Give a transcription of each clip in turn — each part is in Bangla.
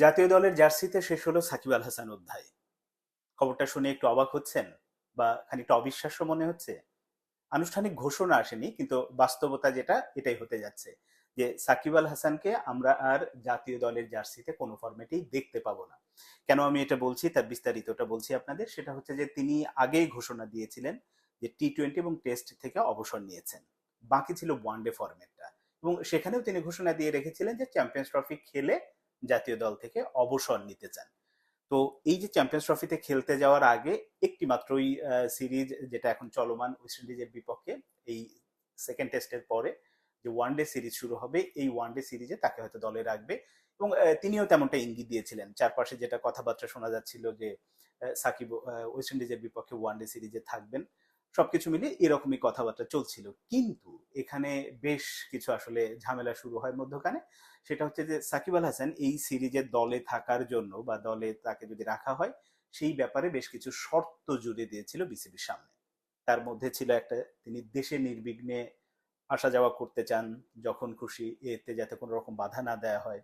জাতীয় দলের জার্সিতে শেষ হলো সাকিব আল হাসান অধ্যায়। খবরটা শুনে একটু অবাক হচ্ছেন বা খানিকটা অবিশ্বাস্য মনে হচ্ছে? আনুষ্ঠানিক ঘোষণা আসেনি, কিন্তু বাস্তবতা যেটা এটাই হতে যাচ্ছে যে সাকিব আল হাসানকে আমরা আর জাতীয় দলের জার্সিতে কোনো ফরম্যাটেই দেখতে পাবো না। কেন আমি এটা বলছি তার বিস্তারিতটা বলছি আপনাদের। সেটা হচ্ছে যে তিনি আগেই ঘোষণা দিয়েছিলেন যে টি-20 এবং টেস্ট থেকে অবসর নিয়েছেন, বাকি ছিল ওয়ানডে ফরম্যাটটা। এবং সেখানেও তিনি ঘোষণা দিয়ে রেখেছিলেন যে চ্যাম্পিয়ন্স ট্রফি খেলে জাতীয় দল থেকে অবসর নিতে চান। তো এই যে চ্যাম্পিয়ন্স ট্রফিতে খেলতে যাওয়ার আগে একটি মাত্রই সিরিজ যেটা এখন চলমান ওয়েস্ট ইন্ডিজের বিপক্ষে, এই সেকেন্ড টেস্টের পরে যে ওয়ানডে সিরিজ শুরু হবে, এই ওয়ানডে সিরিজে তাকে হয়তো দলে রাখবে। এবং তিনিও তেমনটা ইঙ্গিত দিয়েছিলেন। চারপাশে যেটা কথাবার্তা শোনা যাচ্ছিল যে সাকিব ওয়েস্ট ইন্ডিজের বিপক্ষে ওয়ানডে সিরিজে থাকবেন। সবকিছু মিলিয়ে এরকমই কথাবার্তা চলছিল, কিন্তু এখানে বেশ কিছু আসলে ঝামেলা শুরু হয় মধ্যখানে। সেটা হচ্ছে যে সাকিব আল হাসান এই সিরিজের দলে থাকার জন্য বা দলে তাকে যদি রাখা হয়, সেই ব্যাপারে বেশ কিছু শর্ত জুড়ে দিয়েছিল বিসিবির সামনে। তার মধ্যে ছিল একটা, তিনি দেশে নির্বিঘ্নে আসা যাওয়া করতে চান, যখন খুশি, এতে যাতে কোনো রকম বাধা না দেয়া হয়,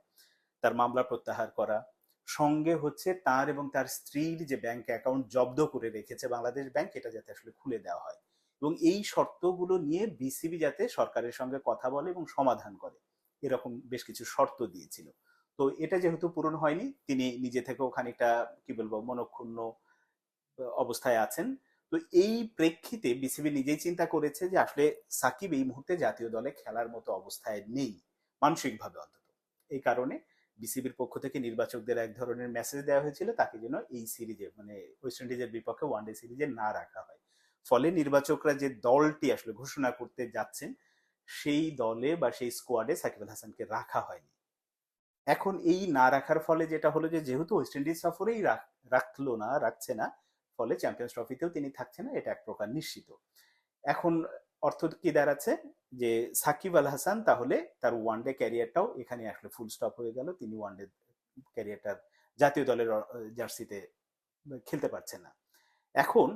তার মামলা প্রত্যাহার করা, সঙ্গে হচ্ছে তার এবং তার স্ত্রীর যে ব্যাংক অ্যাকাউন্ট জব্দ করে রেখেছে বাংলাদেশ ব্যাংক, এটা যাতে আসলে খুলে দেওয়া হয়। এবং এই শর্তগুলো নিয়ে বিসিবি যাতে সরকারের সঙ্গে কথা বলে এবং সমাধান করে, এরকম বেশ কিছু শর্ত দিয়েছিল। তো এটা যেহেতু পূরণ হয়নি, তিনি নিজে থেকেও খানিকটা কি বলবো মনক্ষুণ্ণ অবস্থায় আছেন। তো এই প্রেক্ষিতে বিসিবি নিজেই চিন্তা করেছে যে আসলে সাকিব এই মুহূর্তে জাতীয় দলে খেলার মতো অবস্থায় নেই, মানসিকভাবে অন্তত। এই কারণে বিসিবির পক্ষ থেকে নির্বাচকদের এক ধরনের মেসেজ দেওয়া হয়েছিল তাকে যেন এই সিরিজে, মানে ওয়েস্ট ইন্ডিজের বিপক্ষে ওয়ানডে সিরিজে না রাখা হয়। ফলে নির্বাচকরা যে দলটি আসলে ঘোষণা করতে যাচ্ছেন, সেই দলে বা সেই স্কোয়াডে সাকিব আল হাসানকে রাখা হয়নি। এখন এই না রাখার ফলে যেটা হলো যে যেহেতু ওয়েস্ট ইন্ডিজ সফরেই রাখলো না, রাখছে না, ফলে চ্যাম্পিয়ন্স ট্রফিতেও তিনি থাকছে না, এটা এক প্রকার নিশ্চিত। এখন অর্থ কি দাঁড়াচ্ছে যে সাকিব আল হাসান তাহলে তার ওয়ানডে ক্যারিয়ারটাও এখানে আসলে ফুল স্টপ হয়ে গেল। তিনি ওয়ানডে ক্যারিয়ারটার জাতীয় দলের জার্সিতে খেলতে পারছেন না। এখন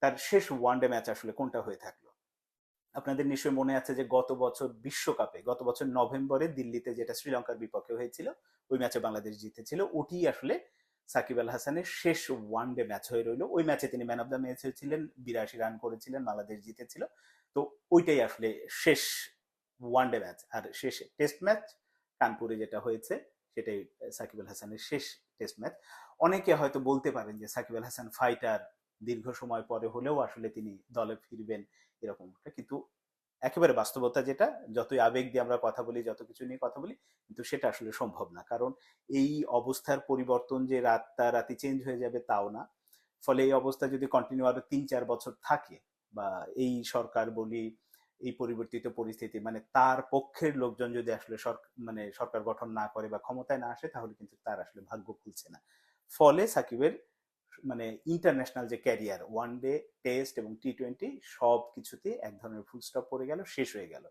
তার শেষ ওয়ানডে ম্যাচ আসলে কোনটা হয়ে থাকলো? আপনাদের নিশ্চয়ই মনে আছে যে গত বছর বিশ্বকাপে, গত বছর নভেম্বরে দিল্লিতে যেটা শ্রীলঙ্কার বিপক্ষে হয়েছিল, ওই ম্যাচে বাংলাদেশ জিতেছিল। ওটি আসলে সাকিব আল হাসানের শেষ ওয়ানডে ম্যাচ হয়ে রইল। ওই ম্যাচে তিনি ম্যান অফ দ্য ম্যাচ হয়েছিলেন, 82 রান করেছিলেন, বাংলাদেশ জিতেছিল। তো ওইটাই আসলে শেষ ওয়ানডে ম্যাচ। আর শেষ টেস্ট ম্যাচ কানপুরে যেটা হয়েছে, সেটাই সাকিব আল হাসানের শেষ টেস্ট ম্যাচ। অনেকে হয়তো বলতে পারেন যে সাকিব আল হাসান ফাইটার, দীর্ঘ সময় পরে হলেও আসলে তিনি দলে ফিরবেন, এরকমটা। কিন্তু একেবারে বাস্তবতা যেটা, যতই আবেগ দিয়ে আমরা কথা বলি, যত কিছু নিয়ে কথা বলি, কিন্তু সেটা আসলে সম্ভব না। কারণ এই অবস্থার পরিবর্তন যে রাতারাতি চেঞ্জ হয়ে যাবে তাও না। ফলে এই অবস্থা যদি কন্টিনিউ আরো 3-4 বছর থাকে, বা এই সরকার বলি, এই পরিবর্তিত পরিস্থিতি, মানে তার পক্ষের লোকজন যদি আসলে মানে সরকার গঠন না করে বা ক্ষমতায় না আসে, তাহলে কিন্তু তার আসলে ভাগ্য খুলছে না। ফলে সাকিবের মানে ইন্টারন্যাশনাল যে ক্যারিয়ার, ওয়ান ডে, টেস্ট এবং টি-20 সব কিছুতে এক ধরনের ফুল স্টপ পড়ে গেল, শেষ হয়ে গেল।